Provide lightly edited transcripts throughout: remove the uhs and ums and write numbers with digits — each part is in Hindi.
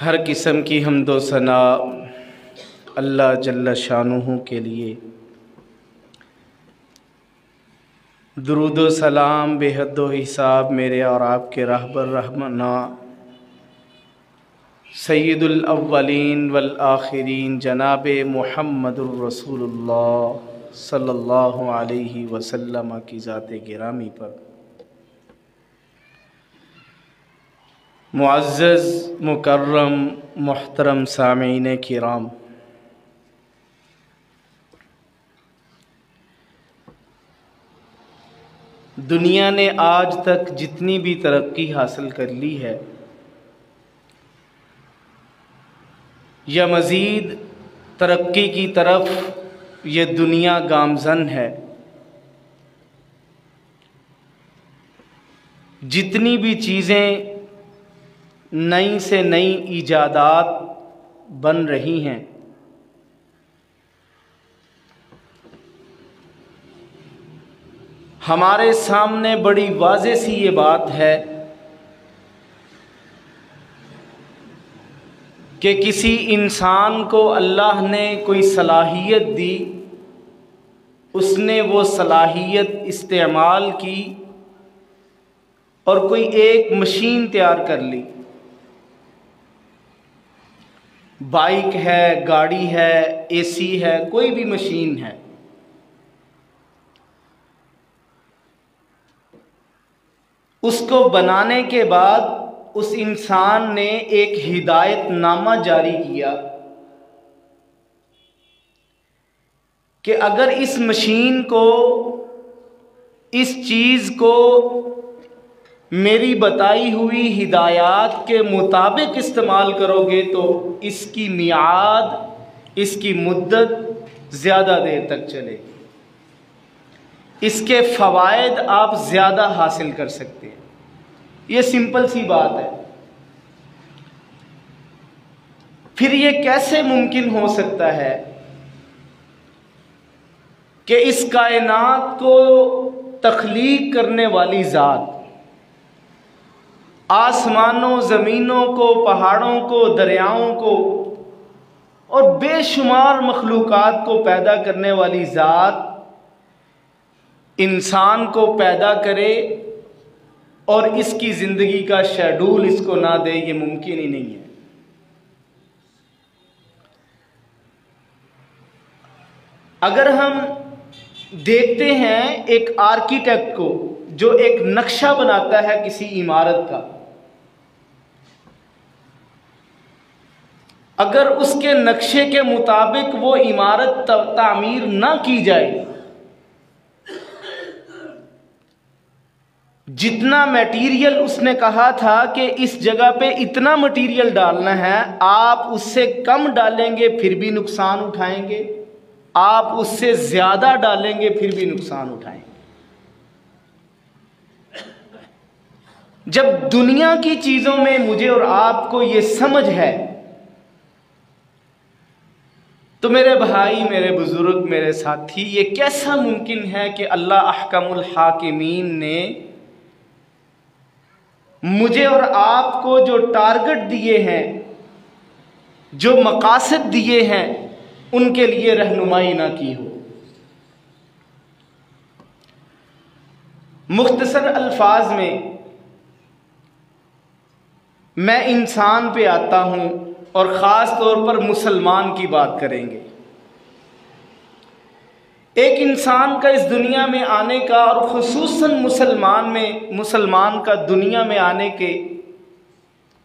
हर किस्म की हम्दो सना अल्लाह जल्ल शानुहू के लिए, दुरूद व सलाम बेहद हिसाब मेरे और आपके रहबर रहमना सय्यदुल अव्वलीन वल आखिरीन जनाब मुहम्मदुर रसूलुल्लाह सल्लल्लाहु अलैहि वसल्लम की ज़ात गिरामी पर मुअज़्ज़ज़ मुकर्रम मुहतरम सामीन किराम, दुनिया ने आज तक जितनी भी तरक्की हासिल कर ली है या मज़ीद तरक्की की तरफ ये दुनिया गामज़न है। जितनी भी चीज़ें नई से नई ईजादात बन रही हैं, हमारे सामने बड़ी वाज़ेह सी ये बात है कि किसी इंसान को अल्लाह ने कोई सलाहियत दी, उसने वो सलाहियत इस्तेमाल की और कोई एक मशीन तैयार कर ली। बाइक है, गाड़ी है, एसी है, कोई भी मशीन है। उसको बनाने के बाद उस इंसान ने एक हिदायतनामा जारी किया कि अगर इस मशीन को, इस चीज़ को मेरी बताई हुई हिदायत के मुताबिक इस्तेमाल करोगे तो इसकी मियाद, इसकी मुद्दत ज़्यादा देर तक चलेगी, इसके फ़वाइद आप ज़्यादा हासिल कर सकते हैं। ये सिंपल सी बात है। फिर ये कैसे मुमकिन हो सकता है कि इस कायनात को तख्लीक करने वाली ज़ात, आसमानों, ज़मीनों को, पहाड़ों को, दरियाओं को और बेशुमार मखलूक़ात को पैदा करने वाली ज़ात इंसान को पैदा करे और इसकी ज़िंदगी का शेड्यूल इसको ना दे, ये मुमकिन ही नहीं है। अगर हम देखते हैं एक आर्किटेक्ट को जो एक नक्शा बनाता है किसी इमारत का, अगर उसके नक्शे के मुताबिक वो इमारत तामीर ना की जाए, जितना मटेरियल उसने कहा था कि इस जगह पे इतना मटेरियल डालना है, आप उससे कम डालेंगे फिर भी नुकसान उठाएंगे, आप उससे ज़्यादा डालेंगे फिर भी नुकसान उठाएंगे। जब दुनिया की चीज़ों में मुझे और आपको ये समझ है तो मेरे भाई, मेरे बुज़ुर्ग, मेरे साथी, ये कैसा मुमकिन है कि अल्लाह अहकमुल हाकिमीन ने मुझे और आपको जो टारगेट दिए हैं, जो मकासद दिए हैं, उनके लिए रहनुमाई ना की हो। मुख्तसर अल्फाज में मैं इंसान पे आता हूं और ख़ास तौर पर मुसलमान की बात करेंगे। एक इंसान का इस दुनिया में आने का और ख़ुसूसन मुसलमान का दुनिया में आने के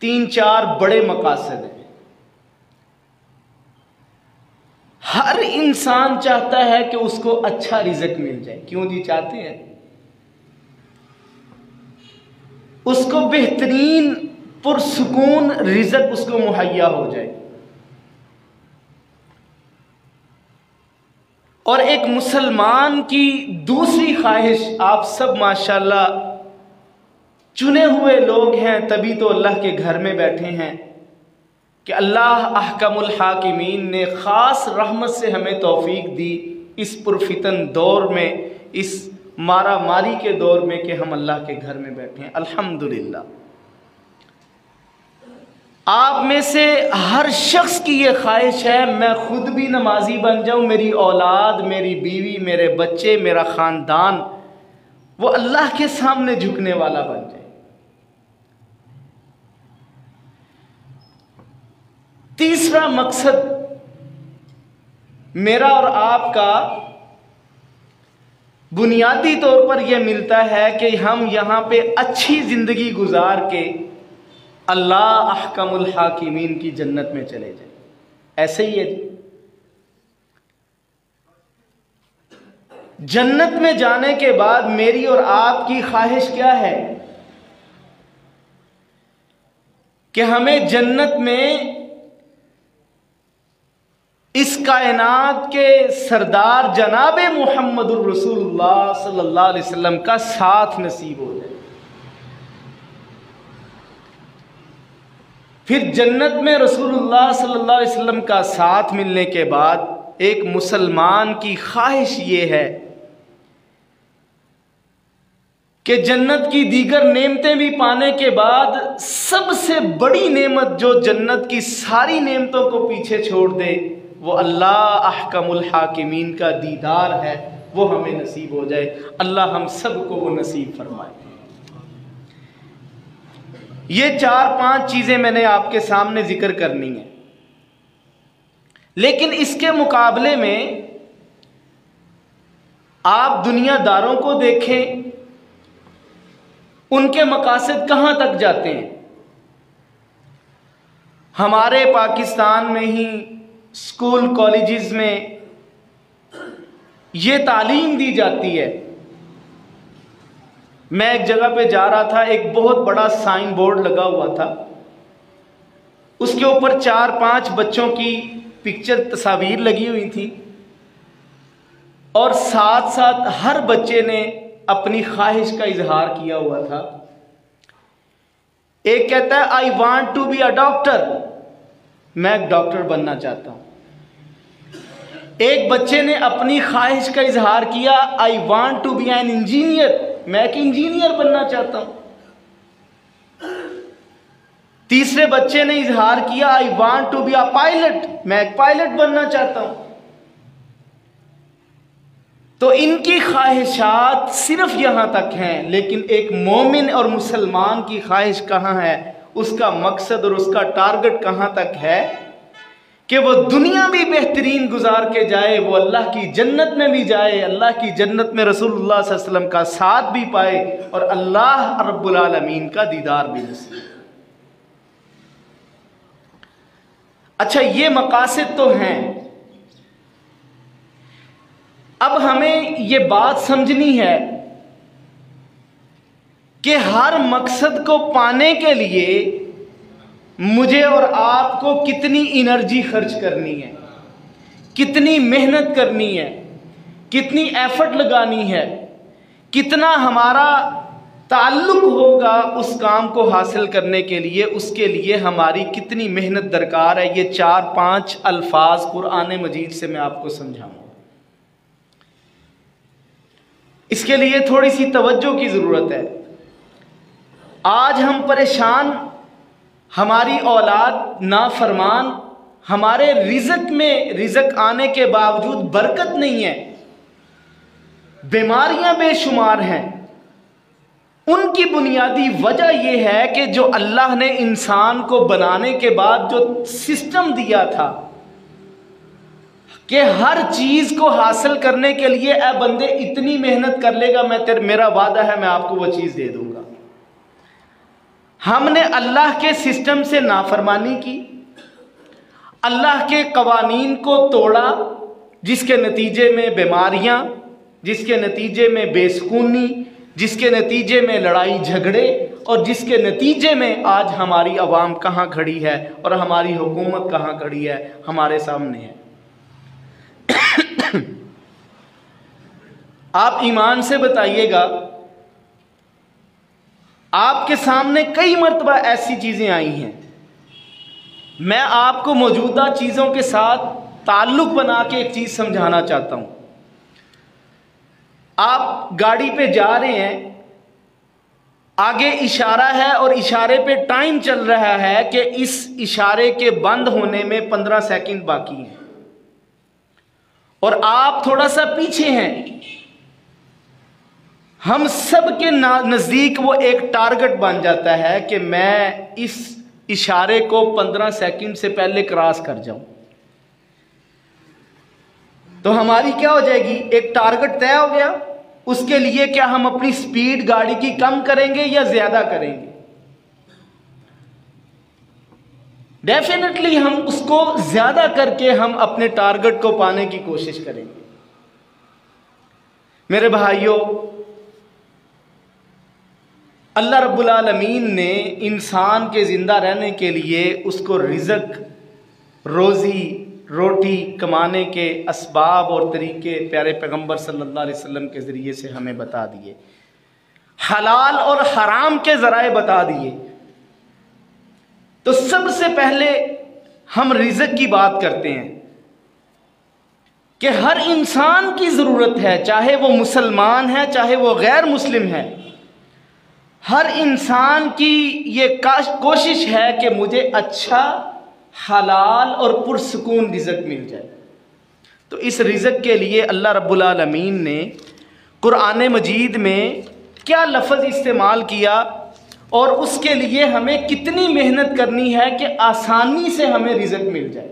3-4 बड़े मकासद हैं। हर इंसान चाहता है कि उसको अच्छा रिज़्क मिल जाए। क्यों जी चाहते हैं? उसको बेहतरीन पुरसुकून रिज़्क उसको मुहैया हो जाए। और एक मुसलमान की दूसरी ख्वाहिश, आप सब माशाल्लाह चुने हुए लोग हैं, तभी तो अल्लाह के घर में बैठे हैं, कि अल्लाह अहकमुल हाकिमीन ने ख़ास रहमत से हमें तौफीक दी इस पुरफितन दौर में, इस मारा मारी के दौर में, कि हम अल्लाह के घर में बैठे हैं। अल्हम्दुलिल्लाह। आप में से हर शख्स की ये ख्वाहिश है, मैं खुद भी नमाजी बन जाऊं, मेरी औलाद, मेरी बीवी, मेरे बच्चे, मेरा ख़ानदान वो अल्लाह के सामने झुकने वाला बन जाए। तीसरा मकसद मेरा और आपका बुनियादी तौर पर यह मिलता है कि हम यहाँ पे अच्छी ज़िंदगी गुजार के अल्लाह अहकमुल हाकिमीन की जन्नत में चले जाए। ऐसे ही है जी। जन्नत में जाने के बाद मेरी और आपकी ख्वाहिश क्या है कि हमें जन्नत में इस कायनात के सरदार जनाब मुहम्मदुर रसूलुल्लाह सल्लल्लाहु अलैहि वसल्लम का साथ नसीब हो जाए। फिर जन्नत में रसूलुल्लाह सल्लल्लाहु अलैहि वसल्लम का साथ मिलने के बाद एक मुसलमान की ख्वाहिश ये है कि जन्नत की दीगर नेमतें भी पाने के बाद सबसे बड़ी नेमत जो जन्नत की सारी नेमतों को पीछे छोड़ दे वो अल्लाह अहकमुल हाकिमीन का दीदार है, वो हमें नसीब हो जाए। अल्लाह हम सबको वो नसीब फरमाए। ये 4-5 चीजें मैंने आपके सामने जिक्र करनी है, लेकिन इसके मुकाबले में आप दुनियादारों को देखें, उनके मकासद कहां तक जाते हैं। हमारे पाकिस्तान में ही स्कूल कॉलेजेस में ये तालीम दी जाती है। मैं एक जगह पे जा रहा था, एक बहुत बड़ा साइन बोर्ड लगा हुआ था, उसके ऊपर 4-5 बच्चों की पिक्चर तस्वीर लगी हुई थी और साथ साथ हर बच्चे ने अपनी ख्वाहिश का इजहार किया हुआ था। एक कहता है I want to be a doctor, मैं एक डॉक्टर बनना चाहता हूं। एक बच्चे ने अपनी ख्वाहिश का इजहार किया I want to be an engineer, मैं एक इंजीनियर बनना चाहता हूं। तीसरे बच्चे ने इजहार किया I want to be a pilot, मैं एक पायलट बनना चाहता हूं। तो इनकी ख्वाहिशात सिर्फ यहां तक हैं, लेकिन एक मोमिन और मुसलमान की ख्वाहिश कहां है, उसका मकसद और उसका टारगेट कहां तक है कि वो दुनिया भी बेहतरीन गुजार के जाए, वो अल्लाह की जन्नत में भी जाए, अल्लाह की जन्नत में रसूलुल्लाह सल्लल्लाहु अलैहि वसल्लम का साथ भी पाए और अल्लाह रब्बुल आलमीन का दीदार भी नसीब। अच्छा, ये मकासद तो हैं। अब हमें ये बात समझनी है कि हर मकसद को पाने के लिए मुझे और आपको कितनी एनर्जी खर्च करनी है, कितनी मेहनत करनी है, कितनी एफर्ट लगानी है, कितना हमारा ताल्लुक होगा उस काम को हासिल करने के लिए, उसके लिए हमारी कितनी मेहनत दरकार है। ये 4-5 अल्फाज कुरान मजीद से मैं आपको समझाऊंगा। इसके लिए थोड़ी सी तवज्जो की ज़रूरत है। आज हम परेशान, हमारी औलाद नाफरमान, हमारे रिज़्क़ में रिज़्क़ आने के बावजूद बरकत नहीं है, बीमारियां बेशुमार हैं। उनकी बुनियादी वजह यह है कि जो अल्लाह ने इंसान को बनाने के बाद जो सिस्टम दिया था कि हर चीज को हासिल करने के लिए ए बंदे इतनी मेहनत कर लेगा, मेरा वादा है मैं आपको वो चीज दे दूंगा। हमने अल्लाह के सिस्टम से नाफरमानी की, अल्लाह के कवानीन को तोड़ा, जिसके नतीजे में बीमारियां, जिसके नतीजे में बेसुकूनी, जिसके नतीजे में लड़ाई झगड़े और जिसके नतीजे में आज हमारी आवाम कहाँ खड़ी है और हमारी हुकूमत कहाँ खड़ी है, हमारे सामने है। आप ईमान से बताइएगा, आपके सामने कई मर्तबा ऐसी चीजें आई हैं, मैं आपको मौजूदा चीजों के साथ ताल्लुक बना के एक चीज समझाना चाहता हूं। आप गाड़ी पे जा रहे हैं, आगे इशारा है और इशारे पे टाइम चल रहा है कि इस इशारे के बंद होने में 15 सेकंड बाकी हैं और आप थोड़ा सा पीछे हैं। हम सब के नजदीक वो एक टारगेट बन जाता है कि मैं इस इशारे को 15 सेकंड से पहले क्रॉस कर जाऊं। तो हमारी क्या हो जाएगी, एक टारगेट तय हो गया। उसके लिए क्या हम अपनी स्पीड गाड़ी की कम करेंगे या ज्यादा करेंगे? डेफिनेटली हम उसको ज़्यादा करके हम अपने टारगेट को पाने की कोशिश करेंगे। मेरे भाइयों, अल्लाह रब्बुल आलमीन ने इंसान के ज़िंदा रहने के लिए उसको रिज़्क, रोज़ी रोटी कमाने के असबाब और तरीके प्यारे पैगंबर सल्लल्लाहु अलैहि वसल्लम के ज़रिए से हमें बता दिए, हलाल और हराम के ज़राए बता दिए। तो सबसे पहले हम रिज़्क की बात करते हैं कि हर इंसान की ज़रूरत है, चाहे वो मुसलमान है चाहे वो गैर मुस्लिम है, हर इंसान की ये कोशिश है कि मुझे अच्छा हलाल और पुरसुकून रिज़्क मिल जाए। तो इस रिज़्क के लिए अल्लाह रब्बुल आलमीन ने कुरान मजीद में क्या लफ्ज़ इस्तेमाल किया और उसके लिए हमें कितनी मेहनत करनी है कि आसानी से हमें रिज़्क मिल जाए।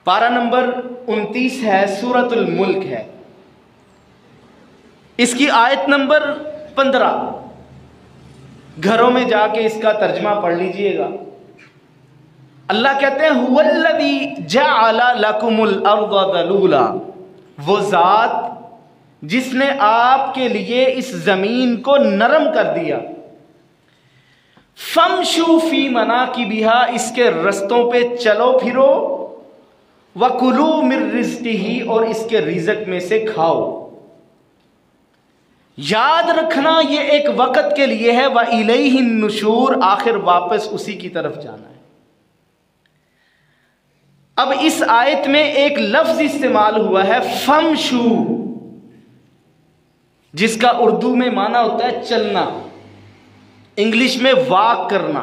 पारा नंबर 29 है, सूरतुल मुल्क है, इसकी आयत नंबर 15। घरों में जाके इसका तर्जमा पढ़ लीजिएगा। अल्लाह कहते हैं हुवल्लज़ी जअला लकुमुल अर्ज़ ज़लूला, वो ज़ात जिसने आपके लिए इस ज़मीन को नरम कर दिया। फमशू फी मनाकिबिहा, इसके रस्तों पे चलो फिरो, वकुलू मिर रिज़्क़िही, और इसके रिज़्क़ में से खाओ। याद रखना ये एक वक़्त के लिए है, व इलैहिन नुशूर, आखिर वापस उसी की तरफ जाना है। अब इस आयत में एक लफ्ज इस्तेमाल हुआ है फमशू, जिसका उर्दू में माना होता है चलना, इंग्लिश में वॉक करना।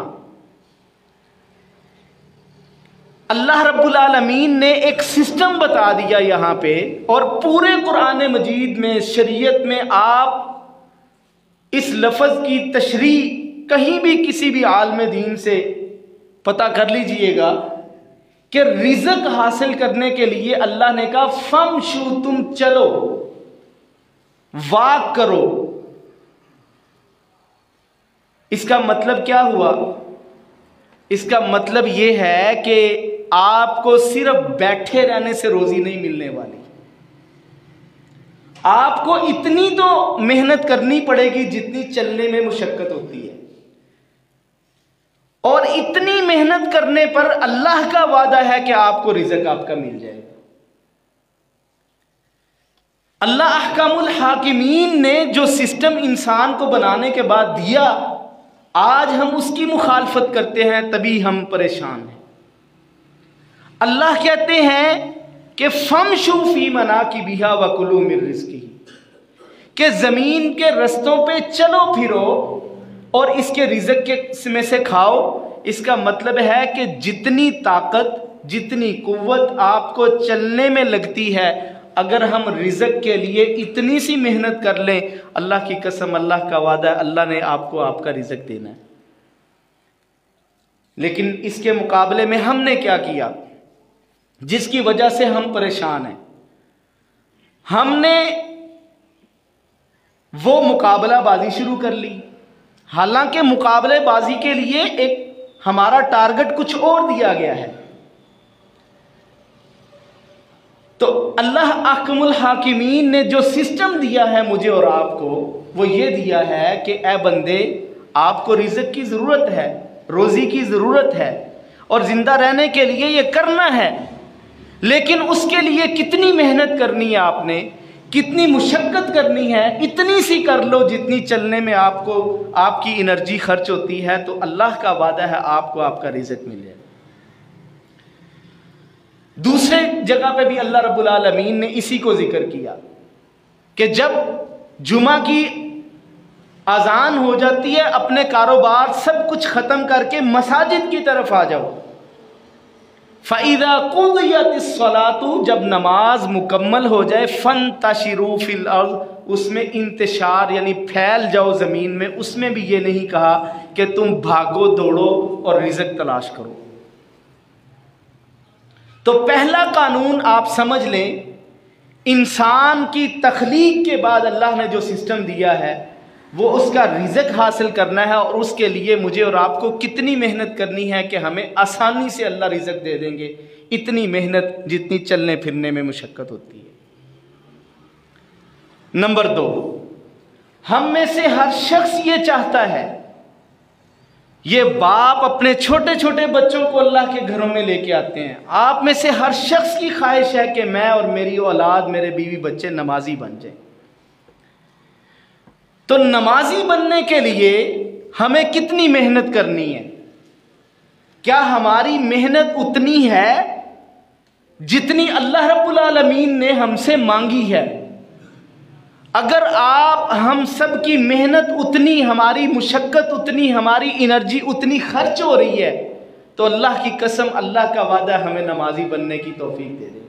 अल्लाह रब्बुल आलमीन ने एक सिस्टम बता दिया यहाँ पे, और पूरे कुरान मजीद में, शरीयत में आप इस लफ्ज़ की तशरीह कहीं भी किसी भी आलिम दीन से पता कर लीजिएगा कि रिज़्क हासिल करने के लिए अल्लाह ने कहा फमशू, तुम चलो, वॉक करो। इसका मतलब क्या हुआ? इसका मतलब यह है कि आपको सिर्फ बैठे रहने से रोजी नहीं मिलने वाली, आपको इतनी तो मेहनत करनी पड़ेगी जितनी चलने में मुशक्कत होती है, और इतनी मेहनत करने पर अल्लाह का वादा है कि आपको रिज़्क आपका मिल जाएगा। अल्लाह अहकामुल हाकिमीन ने जो सिस्टम इंसान को बनाने के बाद दिया, आज हम उसकी मुखालफत करते हैं, तभी हम परेशान हैं। अल्लाह कहते हैं कि फमशू फी मनाकिबिहा वकुलू मिर रिज़्क़िही, कि ज़मीन के रस्तों पे चलो फिरो और इसके रिज़्क के में से खाओ। इसका मतलब है कि जितनी ताकत, जितनी कुव्वत आपको चलने में लगती है, अगर हम रिज़्क के लिए इतनी सी मेहनत कर लें, अल्लाह की कसम, अल्लाह का वादा है, अल्लाह ने आपको आपका रिज़्क देना है। लेकिन इसके मुकाबले में हमने क्या किया जिसकी वजह से हम परेशान हैं? हमने वो मुकाबलाबाजी शुरू कर ली। हालांकि मुकाबलेबाजी के लिए एक हमारा टारगेट कुछ और दिया गया है। तो अल्लाह अहकमुल हाकिमीन ने जो सिस्टम दिया है मुझे और आपको, वो ये दिया है कि ए बंदे, आपको रिज़्क की ज़रूरत है, रोज़ी की ज़रूरत है, और ज़िंदा रहने के लिए ये करना है। लेकिन उसके लिए कितनी मेहनत करनी है आपने, कितनी मुशक्क़त करनी है, इतनी सी कर लो जितनी चलने में आपको आपकी एनर्जी खर्च होती है, तो अल्लाह का वादा है आपको आपका रिज़्क मिल जाए। दूसरे जगह पे भी अल्लाह रब्बुल आलमीन ने इसी को जिक्र किया कि जब जुमा की अजान हो जाती है, अपने कारोबार सब कुछ ख़त्म करके मसाजिद की तरफ आ जाओ। फ़इज़ा क़ुदियतिस सलातु, जब नमाज मुकम्मल हो जाए, फ़ंतशिरू फ़िल अर्ज़, उसमें इंतशार यानी फैल जाओ ज़मीन में। उसमें भी ये नहीं कहा कि तुम भागो दौड़ो और रिज़्क तलाश करो। तो पहला कानून आप समझ लें, इंसान की तख्लीक के बाद अल्लाह ने जो सिस्टम दिया है, वो उसका रिज़्क हासिल करना है, और उसके लिए मुझे और आपको कितनी मेहनत करनी है कि हमें आसानी से अल्लाह रिज़्क दे देंगे, इतनी मेहनत जितनी चलने फिरने में मुशक्क़त होती है। नंबर 2, हम में से हर शख्स ये चाहता है, ये बाप अपने छोटे छोटे बच्चों को अल्लाह के घरों में लेके आते हैं, आप में से हर शख्स की ख्वाहिश है कि मैं और मेरी औलाद, मेरे बीवी बच्चे नमाजी बन जाएं। तो नमाजी बनने के लिए हमें कितनी मेहनत करनी है? क्या हमारी मेहनत उतनी है जितनी अल्लाह रब्बुल आलमीन ने हमसे मांगी है? अगर हम सब की मेहनत उतनी, हमारी मुशक्क़त उतनी, हमारी एनर्जी उतनी खर्च हो रही है, तो अल्लाह की कसम, अल्लाह का वादा हमें नमाजी बनने की तौफीक दे दे।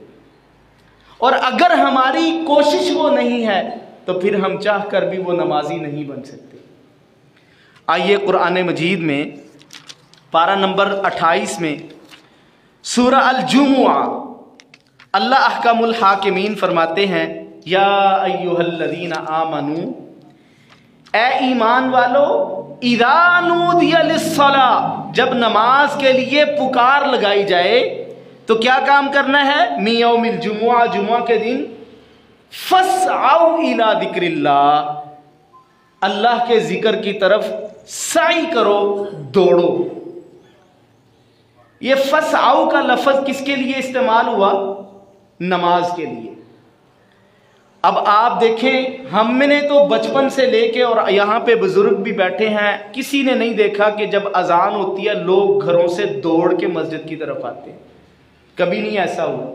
और अगर हमारी कोशिश वो नहीं है तो फिर हम चाह कर भी वो नमाजी नहीं बन सकते। आइए कुरान मजीद में पारा नंबर 28 में सूरह अल-जुमुआ अल्लाह अहकामुल हाकिमीन फरमाते हैं, या अय्युहल्लज़ीना आमनू, ए ईमान वालो, इज़ा नूदिया लिस्सलाह, जब नमाज के लिए पुकार लगाई जाए तो क्या काम करना है? मी यौमिल जुमुआ, जुमुआ के दिन, फस्आउ इला ज़िक्रिल्लाह, अल्लाह के जिक्र की तरफ साई करो, दौड़ो। ये फस्आउ का लफ्ज़ किसके लिए इस्तेमाल हुआ? नमाज के लिए। अब आप देखें, हमने तो बचपन से लेके, और यहाँ पे बुजुर्ग भी बैठे हैं, किसी ने नहीं देखा कि जब अजान होती है लोग घरों से दौड़ के मस्जिद की तरफ आते हैं, कभी नहीं ऐसा हुआ।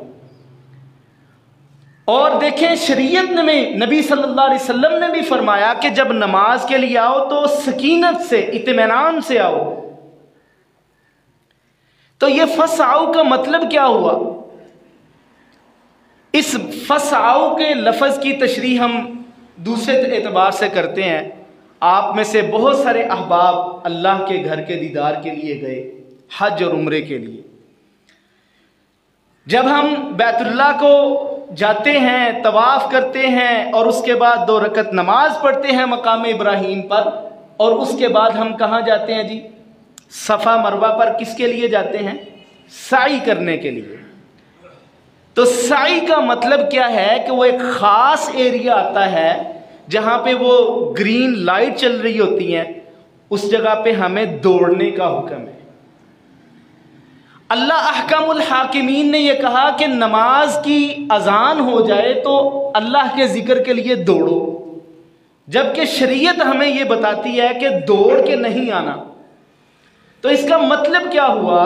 और देखें, शरीयत में नबी सल्लल्लाहु अलैहि वसल्लम ने भी फरमाया कि जब नमाज के लिए आओ तो सकीनत से, इत्मीनान से आओ। तो ये फस्आउ का मतलब क्या हुआ? इस फस्आउ के लफ्ज़ की तशरीह हम दूसरे एतबार से करते हैं। आप में से बहुत सारे अहबाब अल्लाह के घर के दीदार के लिए गए, हज और उम्रे के लिए। जब हम बैतुल्लाह को जाते हैं, तवाफ़ करते हैं, और उसके बाद 2 रकत नमाज पढ़ते हैं मकाम इब्राहीम पर, और उसके बाद हम कहाँ जाते हैं जी? सफ़ा मरवा पर। किसके लिए जाते हैं? साई करने के लिए। तो साई का मतलब क्या है कि वो एक ख़ास एरिया आता है जहाँ पे वो ग्रीन लाइट चल रही होती हैं, उस जगह पे हमें दौड़ने का हुक्म है। अल्लाह अहकामुल हाकिमीन ने यह कहा कि नमाज की अजान हो जाए तो अल्लाह के जिक्र के लिए दौड़ो, जबकि शरीयत हमें यह बताती है कि दौड़ के नहीं आना। तो इसका मतलब क्या हुआ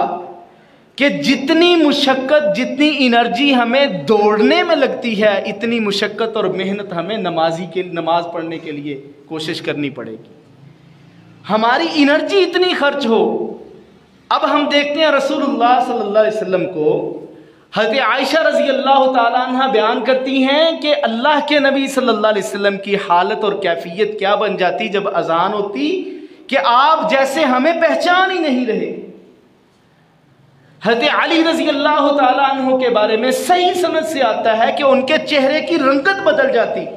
कि जितनी मुशक्क़त, जितनी एनर्जी हमें दौड़ने में लगती है, इतनी मुशक्क़त और मेहनत हमें नमाज पढ़ने के लिए कोशिश करनी पड़ेगी। हमारी एनर्जी इतनी खर्च हो। अब हम देखते हैं रसूलुल्लाह सल्लल्लाहु अलैहि वसल्लम को, हज़रत आयशा रज़ी अल्लाह ताला अन्हा बयान करती हैं कि अल्लाह के नबी सल्लल्लाहु अलैहि वसल्लम की हालत और कैफियत क्या बन जाती जब अजान होती कि आप जैसे हमें पहचान ही नहीं रहे। हज़रत अली रज़ी अल्लाह ताला अन्हु के बारे में सही सनद से आता है कि उनके चेहरे की रंगत बदल जाती।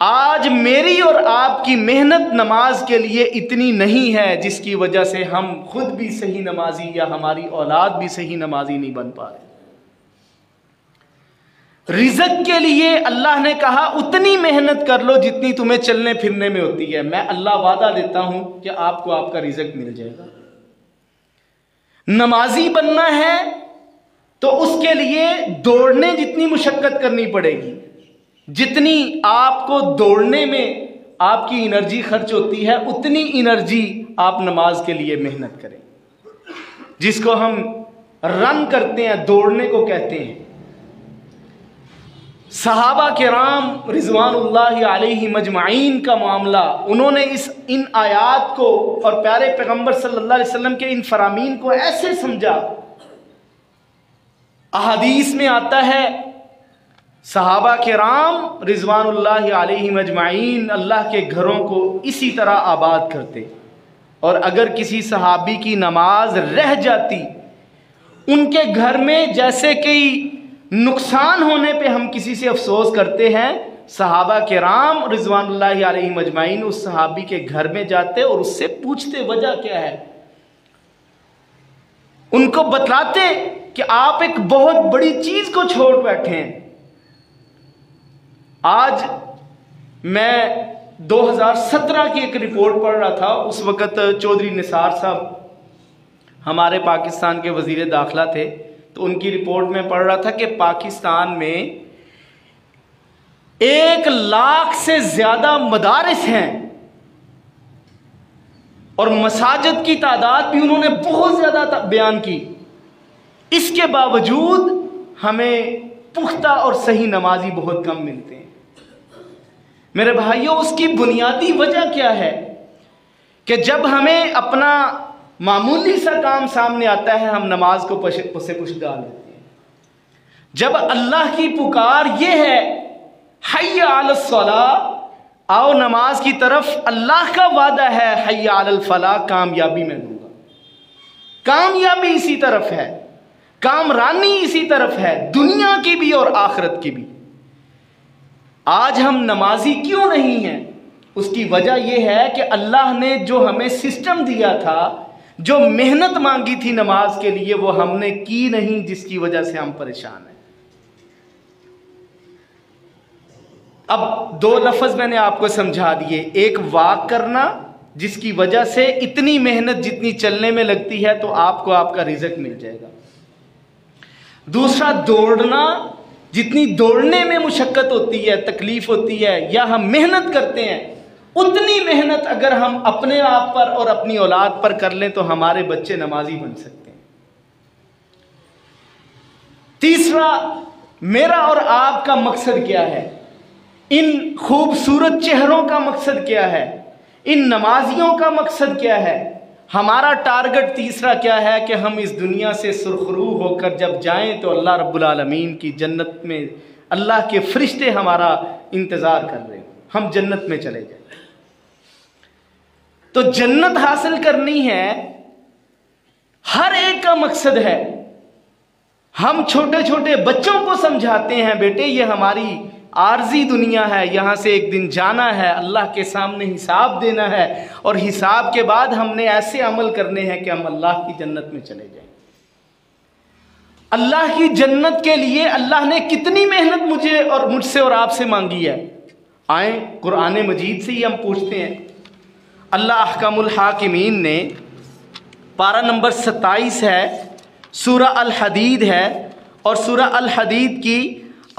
आज मेरी और आपकी मेहनत नमाज के लिए इतनी नहीं है जिसकी वजह से हम खुद भी सही नमाजी या हमारी औलाद भी सही नमाजी नहीं बन पा रहे। रिज़्क के लिए अल्लाह ने कहा उतनी मेहनत कर लो जितनी तुम्हें चलने फिरने में होती है। मैं अल्लाह वादा देता हूं कि आपको आपका रिज़्क मिल जाएगा। नमाजी बनना है तो उसके लिए दौड़ने जितनी मुशक्कत करनी पड़ेगी, जितनी आपको दौड़ने में आपकी एनर्जी खर्च होती है, उतनी एनर्जी आप नमाज के लिए मेहनत करें, जिसको हम रन करते हैं, दौड़ने को कहते हैं। सहाबा किराम रिज़वानुल्लाहि अलैहिम अजमाइन का मामला, उन्होंने इन आयात को और प्यारे पैगंबर सल्लल्लाहु अलैहि वसल्लम के इन फरामीन को ऐसे समझा। अहादीस में आता है सहाबा किराम रिज़वानुल्लाहि अलैहिम अजमाइन अल्लाह के घरों को इसी तरह आबाद करते, और अगर किसी सहाबी की नमाज रह जाती उनके घर में, जैसे कि नुकसान होने पे हम किसी से अफसोस करते हैं, सहाबा किराम रिजवानुल्लाहि अलैहिम अजमाइन उस सहाबी के घर में जाते और उससे पूछते वजह क्या है, उनको बतलाते कि आप एक बहुत बड़ी चीज को छोड़ बैठे हैं। आज मैं 2017 की एक रिपोर्ट पढ़ रहा था। उस वक़्त चौधरी निसार साहब हमारे पाकिस्तान के वज़ीर दाखिला थे, तो उनकी रिपोर्ट में पढ़ रहा था कि पाकिस्तान में 1 लाख से ज़्यादा मदारिस हैं और मसाजिद की तादाद भी उन्होंने बहुत ज़्यादा बयान की। इसके बावजूद हमें पुख्ता और सही नमाजी बहुत कम मिलते हैं। मेरे भाइयों, उसकी बुनियादी वजह क्या है कि जब हमें अपना मामूली सा काम सामने आता है हम नमाज को पुसे पुश डाल देते हैं। जब अल्लाह की पुकार ये है हय्या अलस सलाह, आओ नमाज की तरफ, अल्लाह का वादा है हय्या अलल फलाह, कामयाबी मैं दूंगा। कामयाबी इसी तरफ है, कामरानी इसी तरफ है, दुनिया की भी और आखिरत की भी। आज हम नमाजी क्यों नहीं हैं? उसकी वजह यह है कि अल्लाह ने जो हमें सिस्टम दिया था, जो मेहनत मांगी थी नमाज के लिए, वो हमने की नहीं, जिसकी वजह से हम परेशान हैं। अब 2 लफ्ज मैंने आपको समझा दिए। एक वाक करना, जिसकी वजह से इतनी मेहनत जितनी चलने में लगती है तो आपको आपका रिज़्क मिल जाएगा। दूसरा दौड़ना, जितनी दौड़ने में मुशक्कत होती है, तकलीफ होती है, या हम मेहनत करते हैं, उतनी मेहनत अगर हम अपने आप पर और अपनी औलाद पर कर लें तो हमारे बच्चे नमाजी बन सकते हैं। तीसरा, मेरा और आपका मकसद क्या है? इन खूबसूरत चेहरों का मकसद क्या है? इन नमाजियों का मकसद क्या है? हमारा टारगेट तीसरा क्या है कि हम इस दुनिया से सुरखरू होकर जब जाएं तो अल्लाह रब्बुल आलमीन की जन्नत में अल्लाह के फरिश्ते हमारा इंतज़ार कर रहे हैं, हम जन्नत में चले जाएं। तो जन्नत हासिल करनी है, हर एक का मकसद है। हम छोटे छोटे बच्चों को समझाते हैं, बेटे ये हमारी आर्जी दुनिया है, यहां से एक दिन जाना है, अल्लाह के सामने हिसाब देना है, और हिसाब के बाद हमने ऐसे अमल करने हैं कि हम अल्लाह की जन्नत में चले जाएं। अल्लाह की जन्नत के लिए अल्लाह ने कितनी मेहनत मुझे और मुझसे और आपसे मांगी है। आए कुरान मजीद से ही हम पूछते हैं। अल्लाह अहकामुल हाकिमीन ने पारा नंबर 27 है, सूरा अल हदीद है, और सूरा अल हदीद की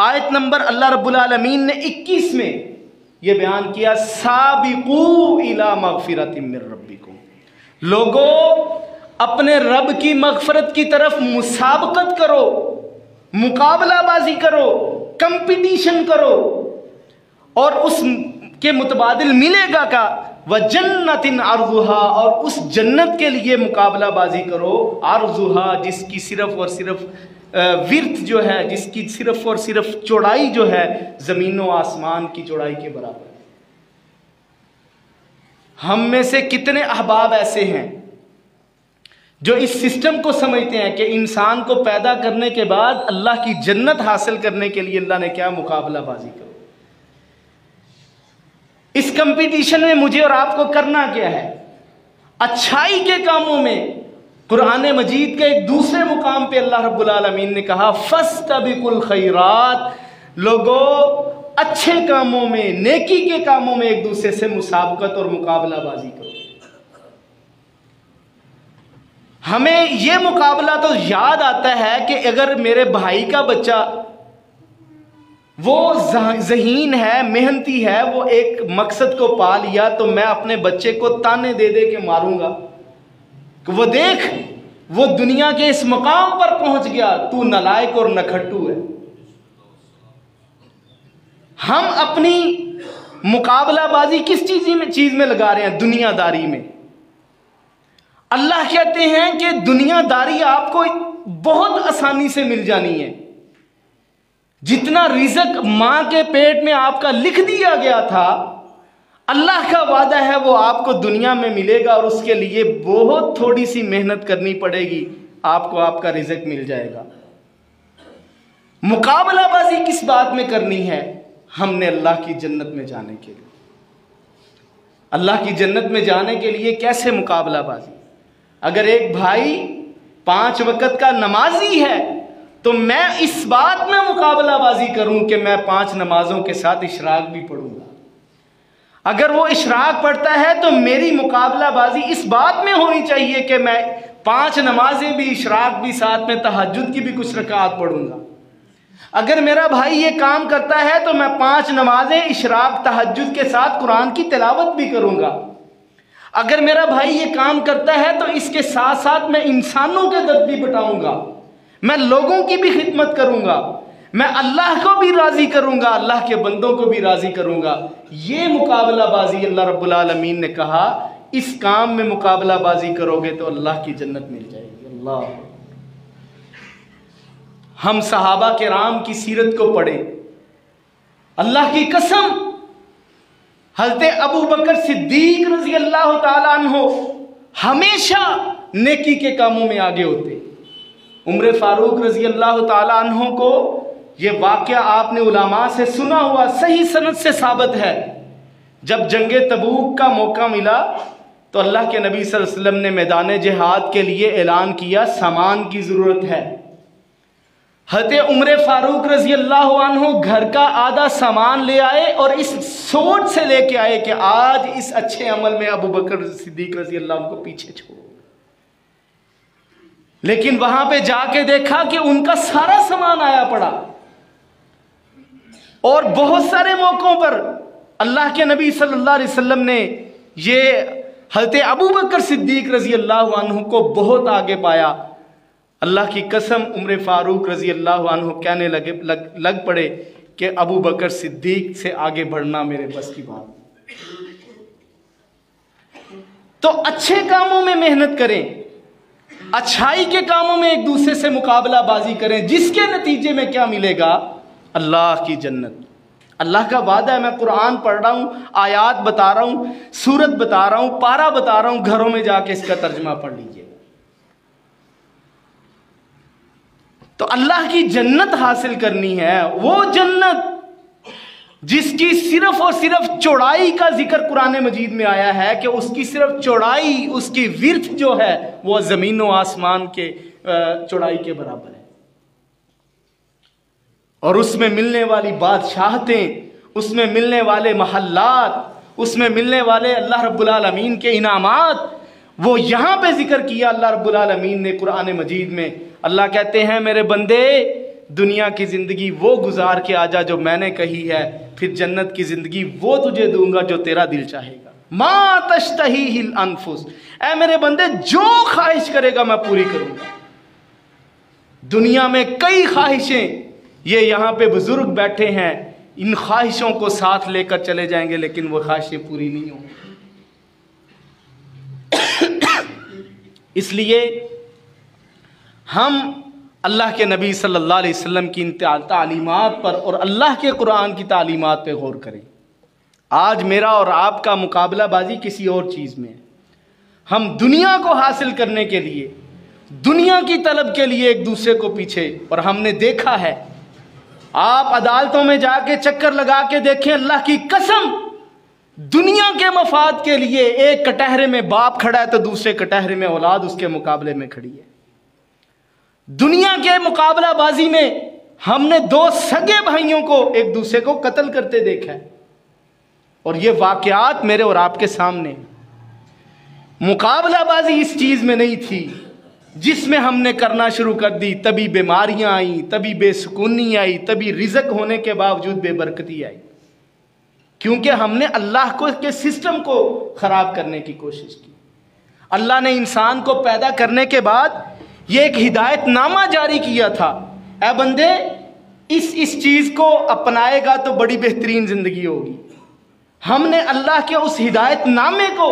आयत नंबर अल्लाह रब्बुल आलमीन ने 21 में यह बयान किया, साबिकू इला मगफिरतिम मिर रब्बिकुम, लोगों अपने रब की मगफरत की तरफ मुसाबकत करो, मुकाबलाबाजी करो, कंपटीशन करो, और उसके मुतबादिल मिलेगा का व जन्नतिन अर्जुहा, और उस जन्नत के लिए मुकाबलाबाजी करो, अर्जुहा जिसकी सिर्फ और सिर्फ विर्थ जो है, जिसकी सिर्फ और सिर्फ चौड़ाई जो है जमीन व आसमान की चौड़ाई के बराबर। हम में से कितने अहबाब ऐसे हैं जो इस सिस्टम को समझते हैं कि इंसान को पैदा करने के बाद अल्लाह की जन्नत हासिल करने के लिए अल्लाह ने क्या मुकाबलाबाजी करो। इस कंपटीशन में मुझे और आपको करना क्या है? अच्छाई के कामों में कुरान मजीद के एक दूसरे मुकाम पे अल्लाह रब्बुल आलमीन ने कहा, फस्तबिकुल खैरात, लोगों अच्छे कामों में, नेकी के कामों में एक दूसरे से मुसाबकत और मुकाबलाबाजी करो। हमें यह मुकाबला तो याद आता है कि अगर मेरे भाई का बच्चा वो ज़हीन है, मेहनती है, वो एक मकसद को पा लिया, तो मैं अपने बच्चे को ताने दे दे के मारूंगा कि वो देख, वो दुनिया के इस मकाम पर पहुंच गया, तू नालायक और नखट्टू है। हम अपनी मुकाबलाबाजी किस चीज में लगा रहे हैं? दुनियादारी में। अल्लाह कहते हैं कि दुनियादारी आपको बहुत आसानी से मिल जानी है। जितना रिज़्क मां के पेट में आपका लिख दिया गया था, अल्लाह का वादा है वो आपको दुनिया में मिलेगा, और उसके लिए बहुत थोड़ी सी मेहनत करनी पड़ेगी, आपको आपका रिज़्क मिल जाएगा। मुकाबलाबाजी किस बात में करनी है? हमने अल्लाह की जन्नत में जाने के लिए, अल्लाह की जन्नत में जाने के लिए कैसे मुकाबलाबाजी। अगर एक भाई 5 वक्त का नमाजी है तो मैं इस बात में मुकाबलाबाजी करूं कि मैं 5 नमाजों के साथ इशराक भी पढ़ूंगा। अगर वो इशराक पढ़ता है तो मेरी मुकाबलाबाजी इस बात में होनी चाहिए कि मैं 5 नमाजें भी, इशराक भी, साथ में तहज्जुद की भी कुछ रकात पढ़ूंगा। अगर मेरा भाई ये काम करता है तो मैं 5 नमाजें, इशराक, तहज्जुद के साथ कुरान की तिलावत भी करूंगा। अगर मेरा भाई ये काम करता है तो इसके साथ साथ मैं इंसानों के दर्द भी बटाऊंगा, मैं लोगों की भी खिदमत करूंगा, मैं अल्लाह को भी राजी करूंगा, अल्लाह के बंदों को भी राजी करूंगा। ये मुकाबलाबाजी अल्लाह रब्बुल आलमीन ने कहा, इस काम में मुकाबलाबाजी करोगे तो अल्लाह की जन्नत मिल जाएगी। अल्लाह, हम सहाबा किराम की सीरत को पढ़े, अल्लाह की कसम, हज़रत अबू बकर सिद्दीक रज़ी अल्लाह ताला अन्हो हमेशा नेकी के कामों में आगे होते। उमर फारूक रज़ी अल्लाह ताला अन्हो को ये वाक़या आपने उलमा से सुना हुआ, सही सनद से साबित है। जब जंगे तबूक का मौका मिला तो अल्लाह के नबी सल्लल्लाहु अलैहि वसल्लम ने मैदान जिहाद के लिए ऐलान किया, सामान की ज़रूरत है। हज़रत उमर फारूक रज़ी अल्लाह अन्हु घर का आधा सामान ले आए और इस सोच से लेके आए कि आज इस अच्छे अमल में अबू बकर सिद्दीक रज़ी अल्लाह अन्हु को पीछे छोड़ो। लेकिन वहां पे जाके देखा कि उनका सारा सामान आया पड़ा। और बहुत सारे मौकों पर अल्लाह के नबी सल्लल्लाहु अलैहि वसल्लम ने ये हज़रत अबू बकर सिद्दीक रज़ी अल्लाह अन्हु को बहुत आगे पाया। अल्लाह की कसम, उमर फारूक रज़ी अल्लाह अन्हु कहने लग पड़े कि अबू बकर सिद्दीक से आगे बढ़ना मेरे बस की बात। तो अच्छे कामों में मेहनत करें, अच्छाई के कामों में एक दूसरे से मुकाबलाबाजी करें, जिसके नतीजे में क्या मिलेगा? अल्लाह की जन्नत। अल्लाह का वादा है। मैं कुरान पढ़ रहा हूँ, आयात बता रहा हूँ, सूरत बता रहा हूँ, पारा बता रहा हूँ, घरों में जाके इसका तर्जमा पढ़ लीजिए। तो अल्लाह की जन्नत हासिल करनी है, वो जन्नत जिसकी सिर्फ और सिर्फ चौड़ाई का जिक्र कुरान मजीद में आया है कि उसकी सिर्फ चौड़ाई, उसकी विर्थ जो है वो ज़मीन व आसमान के चौड़ाई के बराबर है। और उसमें मिलने वाली बादशाहतें, उसमें मिलने वाले महल्लात, उसमें मिलने वाले अल्लाह रब्बुल आलमीन के इनामात, वो यहाँ पे जिक्र किया अल्लाह रब्बुल आलमीन ने कुरान मजीद में। अल्लाह कहते हैं, मेरे बंदे दुनिया की ज़िंदगी वो गुजार के आजा जो मैंने कही है, फिर जन्नत की ज़िंदगी वो तुझे दूंगा जो तेरा दिल चाहेगा। मा तश्तहीहिल अनफुस, ऐ मेरे बंदे जो ख्वाहिश करेगा मैं पूरी करूँगा। दुनिया में कई ख्वाहिशें, ये यहाँ पे बुजुर्ग बैठे हैं, इन ख्वाहिशों को साथ लेकर चले जाएंगे लेकिन वो ख्वाहिशें पूरी नहीं होंगी। इसलिए हम अल्लाह के नबी सल्लल्लाहु अलैहि वसल्लम की इन तालीमात पर और अल्लाह के कुरान की तालीमात पे गौर करें। आज मेरा और आपका मुकाबलाबाजी किसी और चीज़ में है। हम दुनिया को हासिल करने के लिए, दुनिया की तलब के लिए एक दूसरे को पीछे, और हमने देखा है, आप अदालतों में जाके चक्कर लगा के देखें, अल्लाह की कसम, दुनिया के मफाद के लिए एक कटहरे में बाप खड़ा है तो दूसरे कटहरे में औलाद उसके मुकाबले में खड़ी है। दुनिया के मुकाबलाबाजी में हमने 2 सगे भाइयों को एक दूसरे को कत्ल करते देखा है, और ये वाकयात मेरे और आपके सामने। मुकाबलाबाजी इस चीज में नहीं थी जिसमें हमने करना शुरू कर दी, तभी बीमारियां आई, तभी बेसुकूनी आई, तभी रिज़्क होने के बावजूद बेबरकती आई, क्योंकि हमने अल्लाह को के सिस्टम को खराब करने की कोशिश की। अल्लाह ने इंसान को पैदा करने के बाद ये एक हिदायतनामा जारी किया था, ऐ बंदे इस चीज को अपनाएगा तो बड़ी बेहतरीन जिंदगी होगी। हमने अल्लाह के उस हिदायतनामे को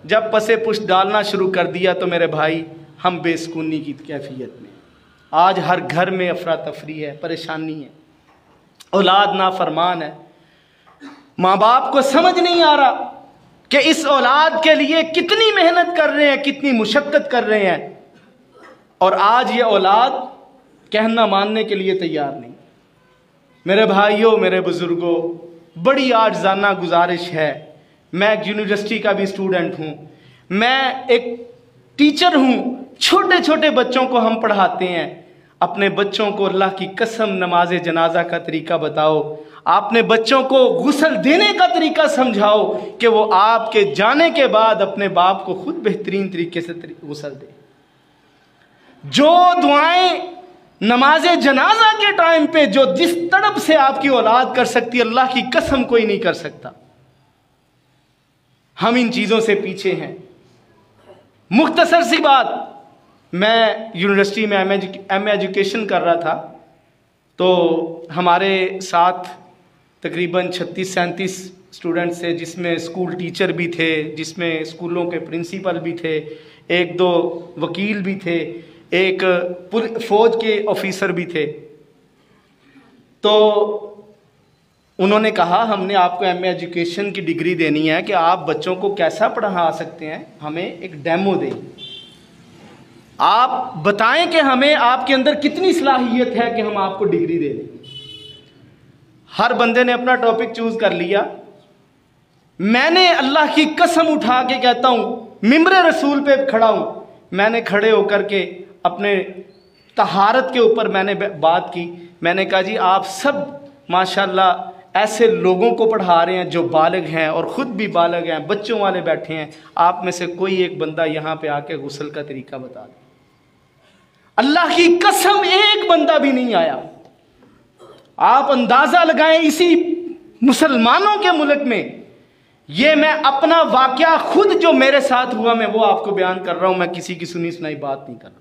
जब पसे पुष्ट डालना शुरू कर दिया तो मेरे भाई हम बेसुकूनी की कैफियत में, आज हर घर में अफरा तफरी है, परेशानी है, औलाद नाफरमान है। माँ बाप को समझ नहीं आ रहा कि इस औलाद के लिए कितनी मेहनत कर रहे हैं, कितनी मुशक्कत कर रहे हैं, और आज ये औलाद कहना मानने के लिए तैयार नहीं। मेरे भाइयों, मेरे बुजुर्गों, बड़ी आर्ज़ाना गुजारिश है। मैं एक यूनिवर्सिटी का भी स्टूडेंट हूँ, मैं एक टीचर हूँ। छोटे छोटे बच्चों को हम पढ़ाते हैं। अपने बच्चों को अल्लाह की कसम नमाज जनाजा का तरीका बताओ। आपने बच्चों को गुस्ल देने का तरीका समझाओ कि वो आपके जाने के बाद अपने बाप को खुद बेहतरीन तरीके से गुस्ल दे। जो दुआएं नमाज जनाजा के टाइम पे जो जिस तड़प से आपकी औलाद कर सकती है, अल्लाह की कसम कोई नहीं कर सकता। हम इन चीज़ों से पीछे हैं। मुख्तसर सी बात, मैं यूनिवर्सिटी में एम एजुकेशन कर रहा था, तो हमारे साथ तकरीबन 36-37 स्टूडेंट्स थे, जिसमें स्कूल टीचर भी थे, जिसमें स्कूलों के प्रिंसिपल भी थे, 1-2 वकील भी थे, एक फौज के ऑफिसर भी थे। तो उन्होंने कहा हमने आपको एम एजुकेशन की डिग्री देनी है कि आप बच्चों को कैसा पढ़ा सकते हैं, हमें एक डेमो दें, आप बताएं कि हमें आपके अंदर कितनी सलाहियत है कि हम आपको डिग्री दे दें। हर बंदे ने अपना टॉपिक चूज कर लिया। मैंने अल्लाह की कसम उठा के कहता हूं, मिंबरे रसूल पे खड़ा हूं, मैंने खड़े होकर के अपने तहारत के ऊपर मैंने बात की। मैंने कहा जी आप सब माशाल्लाह ऐसे लोगों को पढ़ा रहे हैं जो बालिग हैं और ख़ुद भी बालिग हैं, बच्चों वाले बैठे हैं, आप में से कोई एक बंदा यहाँ पे आके गुस्ल का तरीका बता दे। अल्लाह की कसम एक बंदा भी नहीं आया। आप अंदाज़ा लगाएं, इसी मुसलमानों के मुल्क में, ये मैं अपना वाक़या खुद जो मेरे साथ हुआ मैं वो आपको बयान कर रहा हूँ, मैं किसी की सुनी सुनाई बात नहीं कर रहा।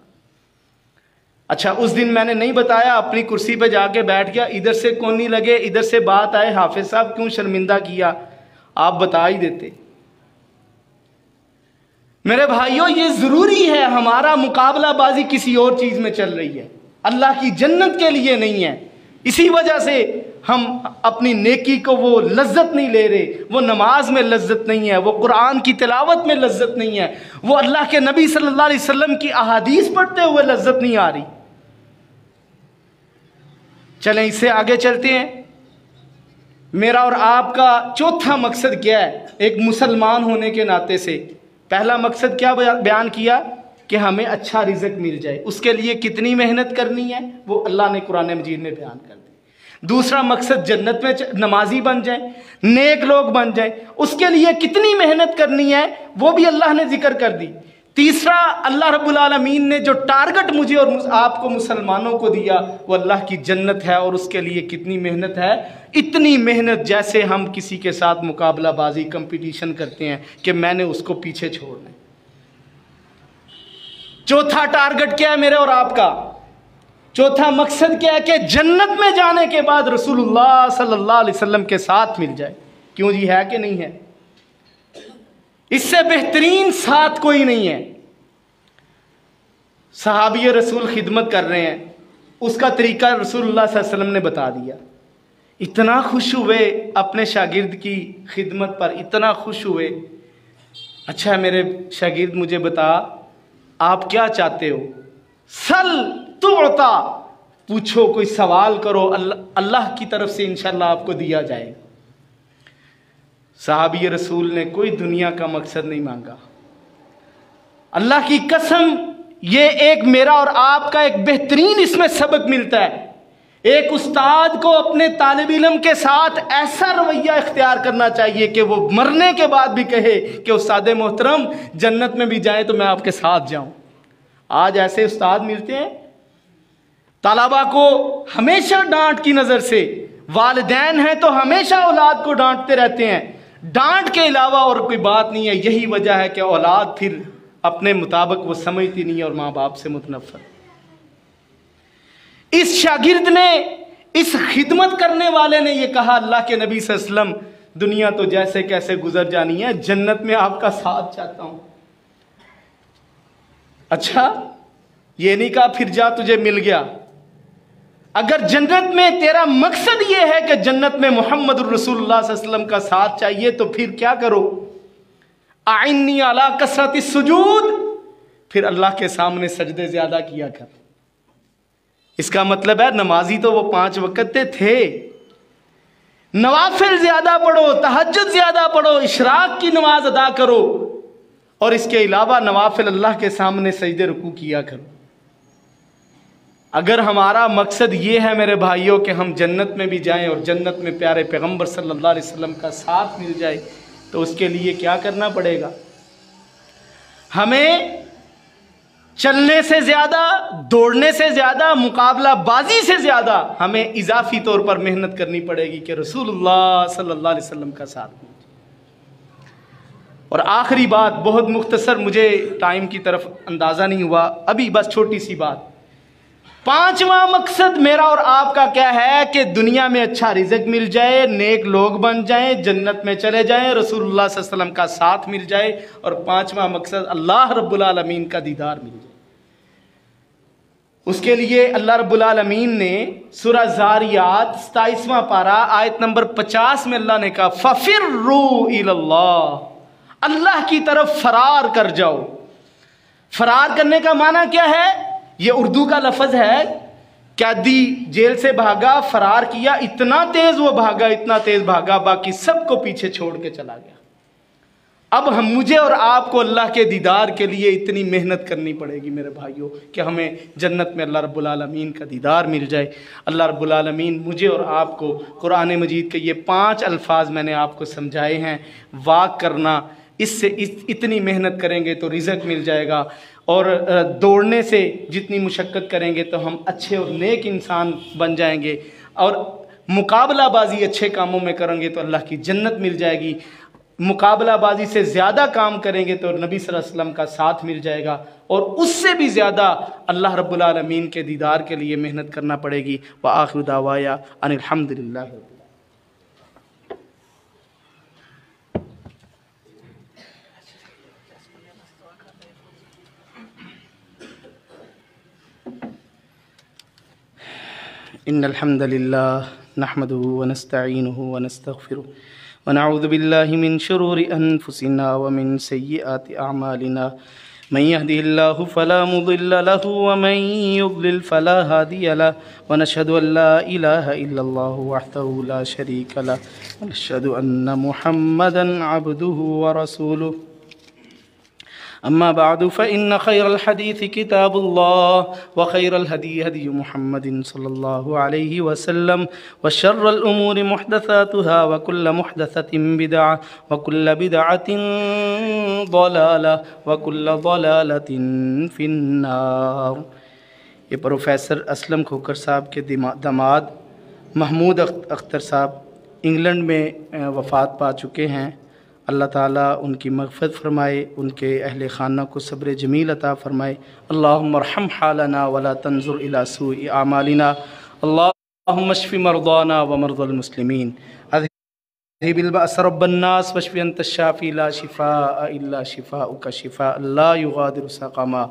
अच्छा, उस दिन मैंने नहीं बताया, अपनी कुर्सी पे जाके बैठ गया, इधर से कोनी लगे, इधर से बात आए, हाफिज साहब क्यों शर्मिंदा किया, आप बता ही देते। मेरे भाइयों, ये ज़रूरी है, हमारा मुकाबलाबाजी किसी और चीज़ में चल रही है, अल्लाह की जन्नत के लिए नहीं है। इसी वजह से हम अपनी नेकी को वो लज्जत नहीं ले रहे, वो नमाज में लज्जत नहीं है, वो कुरान की तिलावत में लज्जत नहीं है, वो अल्लाह के नबी सल्लल्लाहु अलैहि वसल्लम की अहादीस पढ़ते हुए लज्जत नहीं आ रही। चलें इससे आगे चलते हैं। मेरा और आपका चौथा मकसद क्या है एक मुसलमान होने के नाते से? पहला मकसद क्या बयान किया कि हमें अच्छा रिज़्क मिल जाए, उसके लिए कितनी मेहनत करनी है वो अल्लाह ने कुरान मजीद में बयान कर दी। दूसरा मकसद जन्नत में नमाजी बन जाए, नेक लोग बन जाए, उसके लिए कितनी मेहनत करनी है वो भी अल्लाह ने जिक्र कर दी। तीसरा, अल्लाह रब्बुल आलमीन ने जो टारगेट मुझे और आपको मुसलमानों को दिया वो अल्लाह की जन्नत है, और उसके लिए कितनी मेहनत है, इतनी मेहनत जैसे हम किसी के साथ मुकाबलाबाजी कंपटीशन करते हैं कि मैंने उसको पीछे छोड़ना है। चौथा टारगेट क्या है मेरे और आपका? चौथा मकसद क्या है कि जन्नत में जाने के बाद रसूलुल्लाह सल्लल्लाहु अलैहि वसल्लम के साथ मिल जाए। क्यों जी, है कि नहीं है? इससे बेहतरीन साथ कोई नहीं है। सहाबी रसूल खिदमत कर रहे हैं, उसका तरीका रसूलुल्लाह सल्लल्लाहु अलैहि वसल्लम ने बता दिया। इतना खुश हुए अपने शागिर्द की खिदमत पर, इतना खुश हुए। अच्छा मेरे शागिर्द मुझे बता आप क्या चाहते हो? सल तुअता, पूछो, कोई सवाल करो, अल्लाह की तरफ से इंशाल्लाह आपको दिया जाएगा। सहाबी रसूल ने कोई दुनिया का मकसद नहीं मांगा। अल्लाह की कसम, ये एक मेरा और आपका एक बेहतरीन इसमें सबक मिलता है। एक उस्ताद को अपने तालिब इल्म के साथ ऐसा रवैया इख्तियार करना चाहिए कि वो मरने के बाद भी कहे कि उस्ताद मोहतरम जन्नत में भी जाए तो मैं आपके साथ जाऊं। आज ऐसे उस्ताद मिलते हैं, तलबा को हमेशा डांट की नज़र से, वालिदैन हैं तो हमेशा औलाद को डांटते रहते हैं, डांट के अलावा और कोई बात नहीं है। यही वजह है कि औलाद फिर अपने मुताबिक वो समझती नहीं है और माँ बाप से मुतनफ़र। इस शागिर्द ने, इस खिदमत करने वाले ने ये कहा, अल्लाह के नबी सल्लल्लाहु अलैहि वसल्लम दुनिया तो जैसे कैसे गुजर जानी है, जन्नत में आपका साथ चाहता हूं। अच्छा, ये नहीं कहा फिर जा तुझे मिल गया। अगर जन्नत में तेरा मकसद ये है कि जन्नत में मोहम्मद रसूलुल्लाह सल्लल्लाहु अलैहि वसल्लम का साथ चाहिए तो फिर क्या करो? आइन्नी अला कसरत सुजूद, फिर अल्लाह के सामने सजदे ज्यादा किया कर। इसका मतलब है नमाजी तो वो 5 वक्त थे, नवाफिल ज़्यादा पढ़ो, तहज्जुद ज़्यादा पढ़ो, इशराक की नमाज अदा करो, और इसके अलावा नवाफिल अल्लाह के सामने सजदे रुकू किया करो। अगर हमारा मकसद ये है मेरे भाइयों कि हम जन्नत में भी जाएं और जन्नत में प्यारे पैगंबर सल्लल्लाहु अलैहि वसल्लम का साथ मिल जाए, तो उसके लिए क्या करना पड़ेगा? हमें चलने से ज़्यादा, दौड़ने से ज़्यादा, मुकाबला बाजी से ज़्यादा हमें इजाफी तौर पर मेहनत करनी पड़ेगी कि रसूलुल्लाह सल्लल्लाहु अलैहि वसल्लम का साथ मिल जाए। और आखिरी बात, बहुत मुख्तसर, मुझे टाइम की तरफ अंदाज़ा नहीं हुआ अभी, बस छोटी सी बात। पांचवा मकसद मेरा और आपका क्या है कि दुनिया में अच्छा रिज़्क मिल जाए, नेक लोग बन जाएं, जन्नत में चले जाएं, रसूलुल्लाह सल्लल्लाहु अलैहि वसल्लम का साथ मिल जाए, और पांचवा मकसद अल्लाह रब्बुल आलमीन का दीदार मिल जाए। उसके लिए अल्लाह रब्बुल आलमीन ने सूरह ज़ारियात 27वां पारा आयत नंबर 50 में अल्लाह ने कहा, फफिर्रू इलल्लाह, अल्लाह की तरफ फरार कर जाओ। फरार करने का माना क्या है? ये उर्दू का लफ्ज़ है। कैदी जेल से भागा, फरार किया, इतना तेज वो भागा, इतना तेज भागा, बाकी सबको पीछे छोड़ के चला गया। अब हम, मुझे और आपको अल्लाह के दीदार के लिए इतनी मेहनत करनी पड़ेगी मेरे भाइयों कि हमें जन्नत में अल्लाह रब्बुल आलमीन का दीदार मिल जाए। अल्लाह रब्बुल आलमीन मुझे और आपको कुरान मजीद के ये 5 अल्फाज मैंने आपको समझाए हैं, वाक करना, इससे इतनी मेहनत करेंगे तो रिज़्क मिल जाएगा, और दौड़ने से जितनी मुशक्क़त करेंगे तो हम अच्छे और नेक इंसान बन जाएंगे, और मुकाबलाबाजी अच्छे कामों में करेंगे तो अल्लाह की जन्नत मिल जाएगी। मुकाबलाबाजी से ज़्यादा काम करेंगे तो नबी सल्लल्लाहु अलैहि वसल्लम का साथ मिल जाएगा, और उससे भी ज़्यादा अल्लाह रब्बुल आलमीन के दीदार के लिए मेहनत करना पड़ेगी। व आखिरु दावाया अनिल हम्दुलिल्लाह। इन्नल हम्दुलिल्लाह नहमदुहु व नस्तईनुहु व नस्तगफिरुह व नऊज़ु बिल्लाहि मिन शुरूरि अनफुसिना व मिन सय्यिआति अअमालिना मन यहदिहिल्लाहु फला मुदिल्ल लहु व मन युद्लिल फला हादिय लहु व नशहदु अन ला इलाहा इल्लल्लाहु वहदहु ला शरीक लहु व नशहदु अन्न मुहम्मदन अब्दुहु व रसूलुहु। अम्मा बादु फ़इन्न खैरल हदीस किताबुल्लाह व खैरल हदी हदी मुहम्मदिन सल्लल्लाहु अलैहि वसल्लम व शर्रल उमूरि मुहदसातुहा व कुल्ल मुहदसतिन बिदअह व कुल्ल बिदअतिन ज़लालह व कुल्ल ज़लालतिन फिन्नार। ये प्रोफेसर असलम खोखर साहब के दामाद महमूद अख्तर साहब इंग्लैंड में वफ़ात पा चुके हैं। अल्लाह ताला उनकी मग़फ़िरत फ़रमाए, उनके अहले ख़ाना को सब्र जमील अता फ़रमाए। अल्लाहुम्मा अर्हम हालना वला तंजुर इला सूइ आमालिना, अल्लाहुम्मा अश्फ़ि मरदाना व मरदल मुस्लिमीन, अज़हिबिल बअस रब्बन नास वश्फ़ि अंत शाफ़ी ला शिफ़ाअ इल्ला शिफ़ाउका शिफ़ाअ ला युग़ादिरु सक़मा।